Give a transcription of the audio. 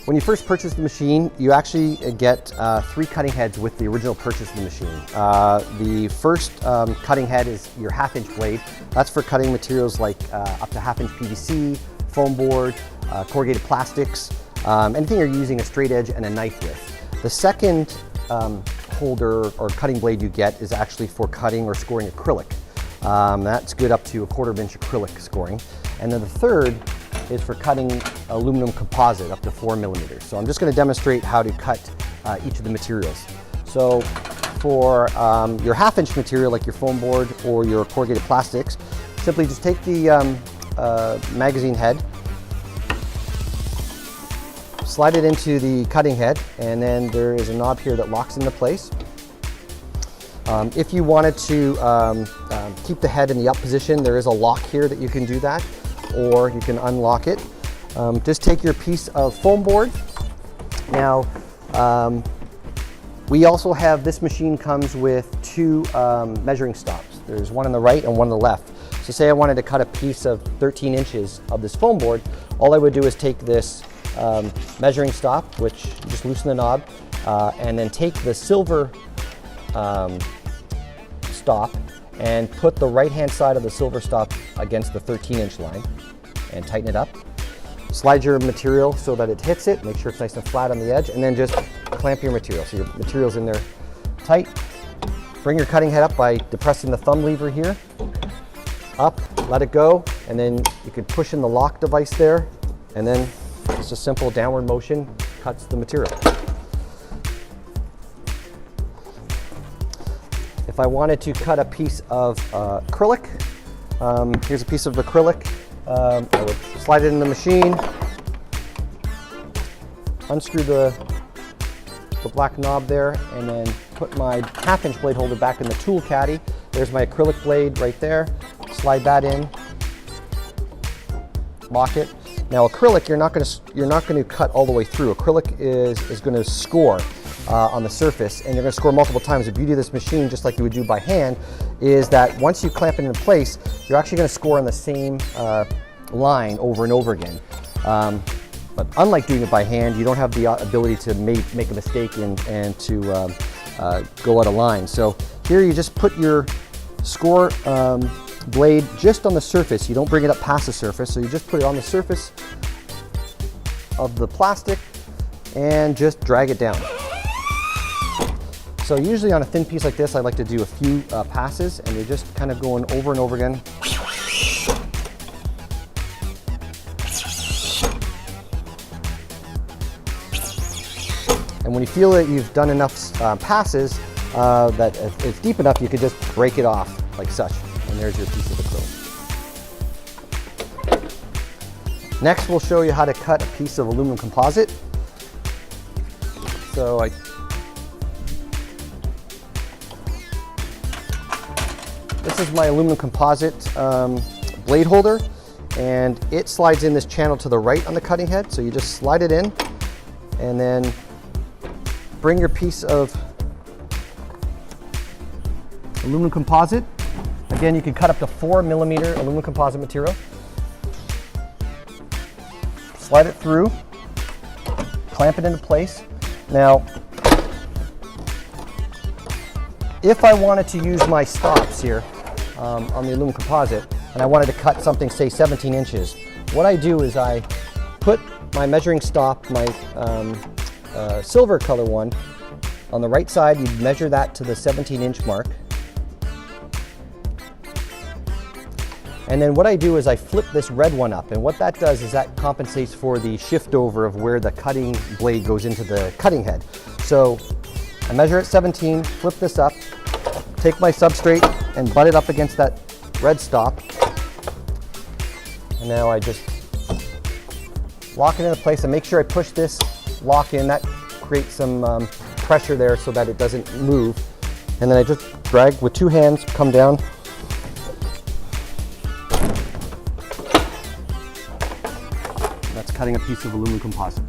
When you first purchase the machine, you actually get 3 cutting heads with the original purchase of the machine. The first cutting head is your 1/2-inch blade. That's for cutting materials like up to 1/2-inch PVC, foam board, corrugated plastics, anything you're using a straight edge and a knife with. The second holder or cutting blade you get is actually for cutting or scoring acrylic. That's good up to a 1/4 inch acrylic scoring. And then the third is for cutting aluminum composite up to 4 millimeters. So I'm just going to demonstrate how to cut each of the materials. So for your 1/2-inch material like your foam board or your corrugated plastics, simply just take the magazine head, slide it into the cutting head, and then there is a knob here that locks into place. If you wanted to keep the head in the up position, there is a lock here that you can do that, or you can unlock it. Just take your piece of foam board. Now, we also have, this machine comes with 2 measuring stops. There's one on the right and one on the left. So say I wanted to cut a piece of 13 inches of this foam board, all I would do is take this measuring stop, which just loosen the knob, and then take the silver stop and put the right-hand side of the silver stop against the 13-inch line and tighten it up. Slide your material so that it hits it, make sure it's nice and flat on the edge, and then just clamp your material. So your material's in there tight. Bring your cutting head up by depressing the thumb lever here. Up, let it go, and then you could push in the lock device there, and then just a simple downward motion cuts the material. If I wanted to cut a piece of acrylic, here's a piece of acrylic. I would slide it in the machine, unscrew the black knob there, and then put my 1/2-inch blade holder back in the tool caddy. There's my acrylic blade right there. Slide that in, lock it. Now acrylic, you're not going to cut all the way through. Acrylic is going to score on the surface, and you're going to score multiple times. The beauty of this machine, just like you would do by hand, is that once you clamp it in place, you're actually going to score on the same line over and over again. But unlike doing it by hand, you don't have the ability to make a mistake and to go out of line. So here you just put your score blade just on the surface. You don't bring it up past the surface, so you just put it on the surface of the plastic and just drag it down. So usually on a thin piece like this, I like to do a few passes, and you're just kind of going over and over again. And when you feel that you've done enough passes, that it's deep enough, you can just break it off like such. And there's your piece of acrylic. Next, we'll show you how to cut a piece of aluminum composite. So this is my aluminum composite blade holder, and it slides in this channel to the right on the cutting head. So you just slide it in, and then bring your piece of aluminum composite. Again, you can cut up to 4 millimeter aluminum composite material. Slide it through, clamp it into place. Now, if I wanted to use my stops here on the aluminum composite, and I wanted to cut something, say 17 inches, what I do is I put my measuring stop, my silver color one, on the right side. You measure that to the 17-inch mark. And then what I do is I flip this red one up, and what that does is that compensates for the shift over of where the cutting blade goes into the cutting head. So I measure at 17, flip this up, take my substrate and butt it up against that red stop, and now I just lock it into place and make sure I push this lock in. That creates some pressure there so that it doesn't move, and then I just drag with 2 hands, come down. That's cutting a piece of aluminum composite.